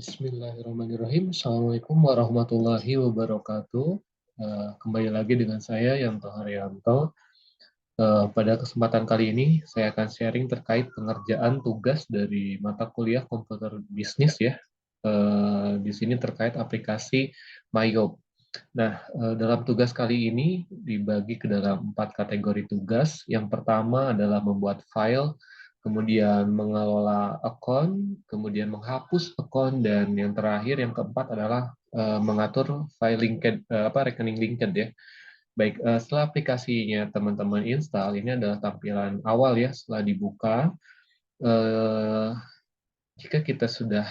Bismillahirrahmanirrahim. Assalamualaikum warahmatullahi wabarakatuh. Kembali lagi dengan saya Yanto Haryanto. Pada kesempatan kali ini saya akan sharing terkait pengerjaan tugas dari mata kuliah komputer bisnis ya. Di sini terkait aplikasi MyGo. Nah, dalam tugas kali ini dibagi ke dalam 4 kategori tugas. Yang pertama adalah membuat file, kemudian mengelola akun, kemudian menghapus akun, dan yang terakhir, yang keempat adalah mengatur file linked, rekening linked ya. Baik, setelah aplikasinya teman-teman install, ini adalah tampilan awal ya setelah dibuka. Eh, Jika kita sudah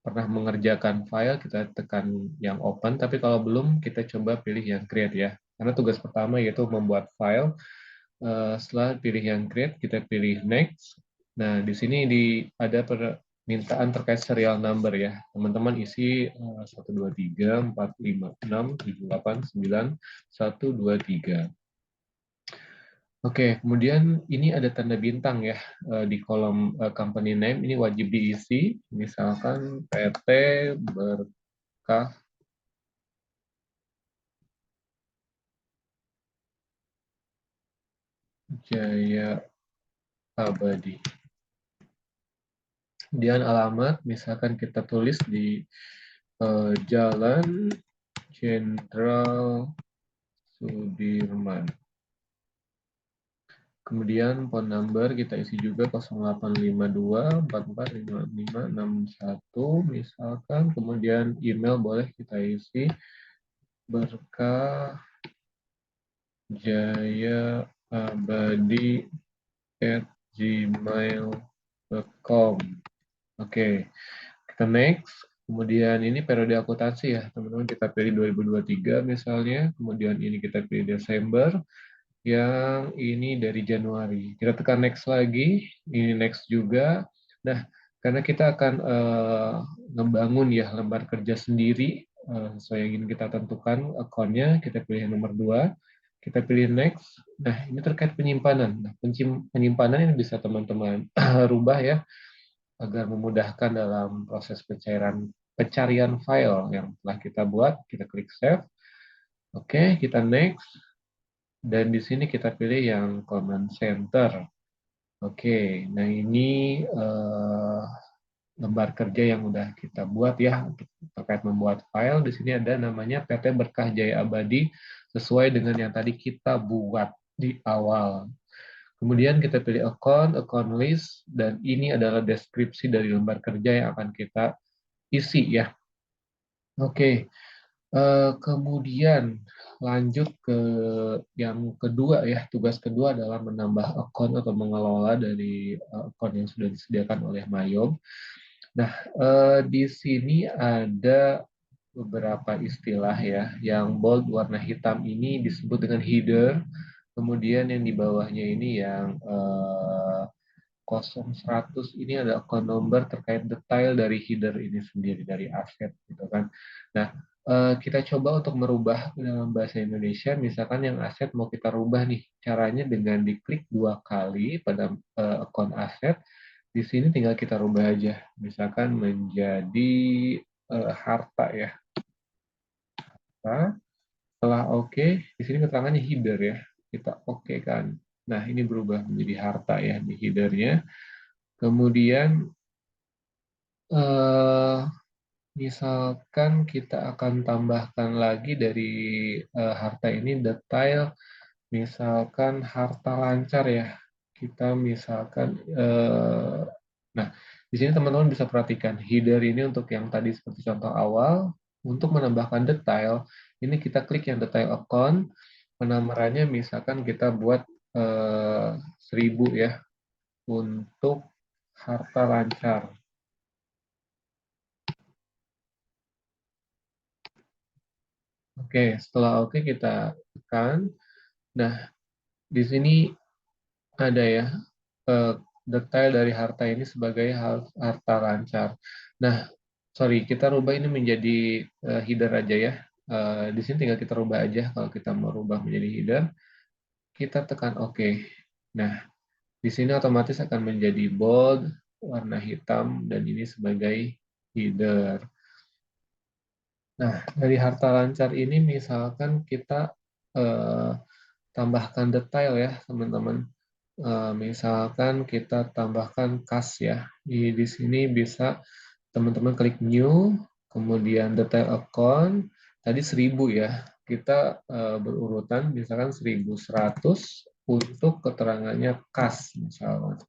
pernah mengerjakan file, kita tekan yang open, tapi kalau belum, kita coba pilih yang create ya. Karena tugas pertama yaitu membuat file. Setelah pilih yang create, kita pilih next. Nah, di sini ada permintaan terkait serial number ya. Teman-teman isi 1, 2, 3, 4, 5, 6, 7, 8, 9, 1, 2, 3. Oke, kemudian ini ada tanda bintang ya di kolom company name, ini wajib diisi. Misalkan PT Berkah Jaya Abadi. Kemudian alamat, misalkan kita tulis di Jalan Jenderal Sudirman. Kemudian phone number kita isi juga 0852 445561 misalkan. Kemudian email boleh kita isi berkah jaya abadi @gmail.com. Oke, kita next. Kemudian ini periode akuntansi ya, teman-teman, kita pilih 2023 misalnya. Kemudian ini kita pilih Desember. Yang ini dari Januari. Kita tekan next lagi, ini next juga. Nah, karena kita akan ngebangun ya lembar kerja sendiri sesuai yang ingin kita tentukan akunnya, kita pilih yang nomor 2, kita pilih next. Nah, ini terkait penyimpanan. Nah, penyimpanan ini bisa teman-teman rubah ya agar memudahkan dalam proses pencarian file yang telah kita buat. Kita klik save. Oke, kita next. Dan di sini kita pilih yang command center. Oke, nah ini lembar kerja yang udah kita buat ya untuk terkait membuat file. Di sini ada namanya PT Berkah Jaya Abadi sesuai dengan yang tadi kita buat di awal. Kemudian kita pilih account list, dan ini adalah deskripsi dari lembar kerja yang akan kita isi ya. Oke, kemudian lanjut ke yang kedua ya, tugas kedua adalah menambah akun atau mengelola dari akun yang sudah disediakan oleh Mayom. Nah, di sini ada beberapa istilah ya, yang bold warna hitam ini disebut dengan header, kemudian yang di bawahnya ini yang 0100 ini ada account number terkait detail dari header ini sendiri, dari aset gitu kan. Nah, kita coba untuk merubah dalam bahasa Indonesia, misalkan yang aset mau kita rubah nih, caranya dengan diklik 2 kali pada akun aset, di sini tinggal kita rubah aja, misalkan menjadi harta ya. Nah, setelah oke, di sini keterangannya header ya, kita oke kan. Nah, ini berubah menjadi harta ya di headernya. Kemudian eh, misalkan kita akan tambahkan lagi dari harta ini detail, misalkan harta lancar ya. Kita misalkan, nah di sini teman-teman bisa perhatikan header ini untuk yang tadi seperti contoh awal, untuk menambahkan detail, ini kita klik yang detail account, penamparannya misalkan kita buat 1000 ya untuk harta lancar. Oke, setelah oke kita tekan. Nah, di sini ada ya detail dari harta ini sebagai harta lancar. Nah, sorry, kita rubah ini menjadi header aja ya. Di sini tinggal kita rubah aja kalau kita mau rubah menjadi header. Kita tekan oke. Nah, di sini otomatis akan menjadi bold, warna hitam, dan ini sebagai header. Nah, dari harta lancar ini misalkan kita eh, tambahkan detail ya, teman-teman. Misalkan kita tambahkan kas ya. Di sini bisa teman-teman klik new, kemudian detail account, tadi 1000 ya. Kita berurutan misalkan 1100 untuk keterangannya kas misalkan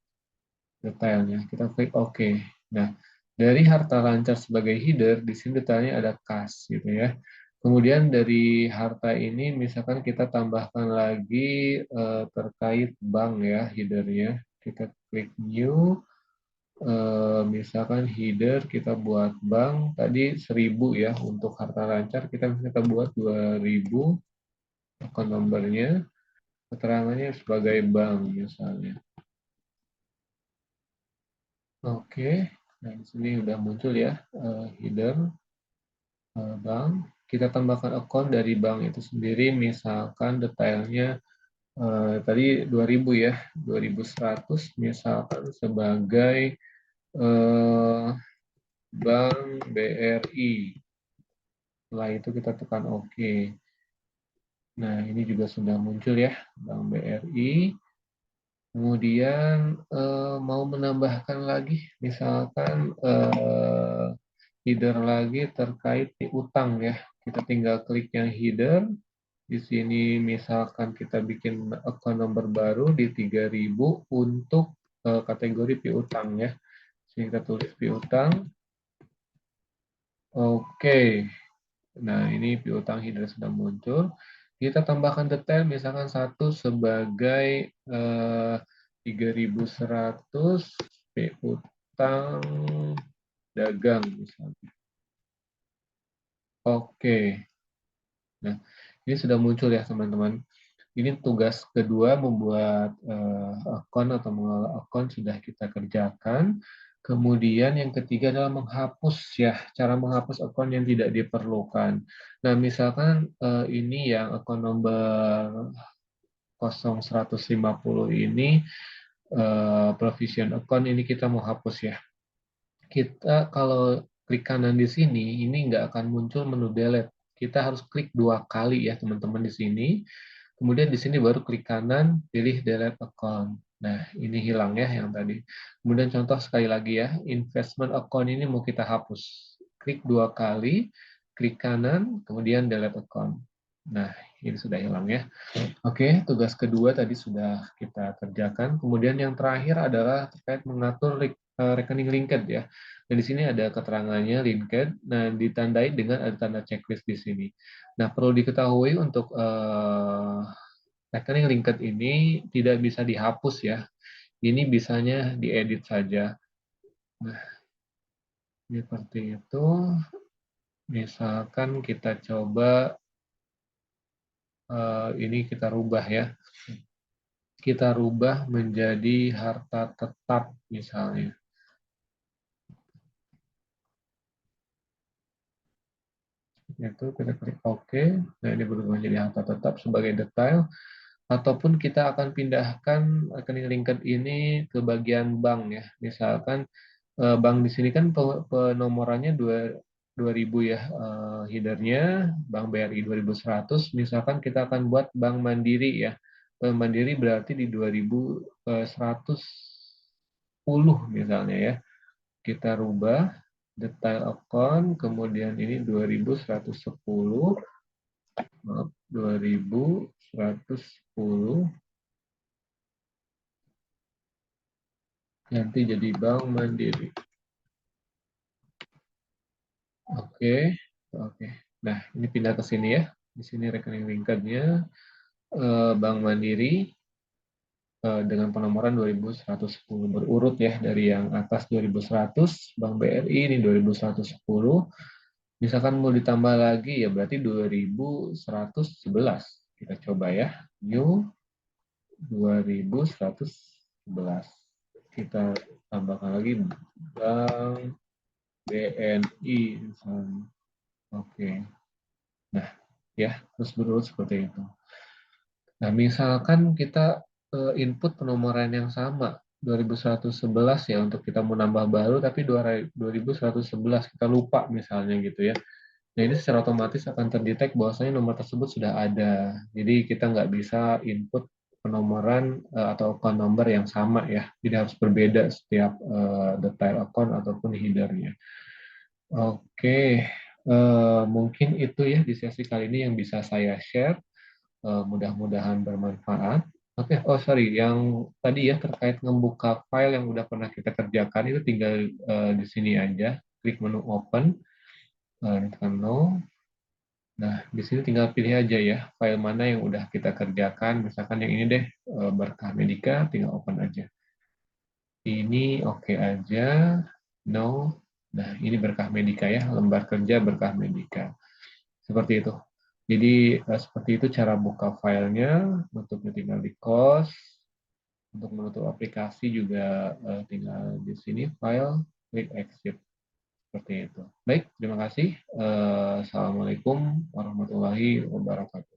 detailnya. Kita klik OK. Nah, dari harta lancar sebagai header, di sini detailnya ada kas gitu ya. Kemudian dari harta ini misalkan kita tambahkan lagi terkait bank ya headernya. Kita klik new, misalkan header kita buat bank tadi 1000 ya untuk harta lancar kita buat 2000 akun nomornya keterangannya sebagai bank misalnya. Oke, nah di sini udah muncul ya header bank. Kita tambahkan akun dari bank itu sendiri, misalkan detailnya tadi 2000 ya, 2100 misalkan sebagai eh, Bank BRI. Setelah itu kita tekan OK. Nah, ini juga sudah muncul ya, Bank BRI. Kemudian mau menambahkan lagi, misalkan header lagi terkait piutang ya. Kita tinggal klik yang header. Di sini misalkan kita bikin akun nomor baru di 3000 untuk kategori piutang ya. Sini kita tulis piutang. Oke. Nah, ini piutang header sudah muncul. Kita tambahkan detail misalkan satu sebagai 3100 piutang dagang misalnya. Oke. Nah, ini sudah muncul ya teman-teman. Ini tugas kedua membuat akun atau mengelola akun sudah kita kerjakan. Kemudian yang ketiga adalah menghapus ya, cara menghapus akun yang tidak diperlukan. Nah, misalkan ini yang akun nomor 0150 ini provision account ini kita mau hapus ya. Kita kalau klik kanan di sini ini nggak akan muncul menu delete. Kita harus klik 2 kali ya teman-teman di sini. Kemudian di sini baru klik kanan, pilih delete account. Nah, ini hilang ya yang tadi. Kemudian contoh sekali lagi ya, investment account ini mau kita hapus. Klik 2 kali, klik kanan, kemudian delete account. Nah, ini sudah hilang ya. Oke, tugas kedua tadi sudah kita kerjakan. Kemudian yang terakhir adalah terkait mengatur rekening linked ya. Dan di sini ada keterangannya linked. Nah, ditandai dengan ada tanda checklist di sini. Nah, perlu diketahui untuk rekening linked ini tidak bisa dihapus ya. Ini bisanya diedit saja. Nah, seperti itu. Misalkan kita coba ini kita rubah ya. Kita rubah menjadi harta tetap misalnya. Itu kita klik OK. Nah, ini berubah menjadi harta tetap sebagai detail. Ataupun kita akan pindahkan rekening linked ini ke bagian bank ya. Misalkan bank di sini kan penomorannya 2000 ya headernya, Bank BRI 2100. Misalkan kita akan buat Bank Mandiri ya. Bank Mandiri berarti di 2110 misalnya ya. Kita rubah detail account, kemudian ini 2110, maaf, 2110, nanti jadi Bank Mandiri. Oke, oke. Nah, ini pindah ke sini ya. Di sini rekening lingkadnya Bank Mandiri dengan penomoran 2110 berurut ya dari yang atas 2100, Bank BRI ini 2110. Misalkan mau ditambah lagi ya berarti 2111. Kita coba ya. New 2111. Kita tambahkan lagi Bank BNI misalnya. Oke. Nah, ya, terus berurut seperti itu. Nah, misalkan kita input penomoran yang sama. 2111 ya untuk kita mau nambah baru, tapi 2111 kita lupa misalnya gitu ya. Nah, ini secara otomatis akan terdetek bahwasanya nomor tersebut sudah ada. Jadi kita nggak bisa input penomoran atau account number yang sama ya. Jadi harus berbeda setiap detail account ataupun headernya. Oke, mungkin itu ya di sesi kali ini yang bisa saya share. Mudah-mudahan bermanfaat. Oke, oh sorry, yang tadi ya terkait membuka file yang udah pernah kita kerjakan itu tinggal di sini aja, klik menu open, tekan no. Nah, di sini tinggal pilih aja ya file mana yang udah kita kerjakan. Misalkan yang ini deh, berkah Medika, tinggal open aja. Ini oke aja, no. Nah, ini berkah Medika ya, lembar kerja berkah Medika. Seperti itu. Jadi seperti itu cara buka filenya, bentuknya tinggal di close. Untuk menutup aplikasi juga tinggal di sini file, klik exit seperti itu. Baik, terima kasih. Assalamualaikum warahmatullahi wabarakatuh.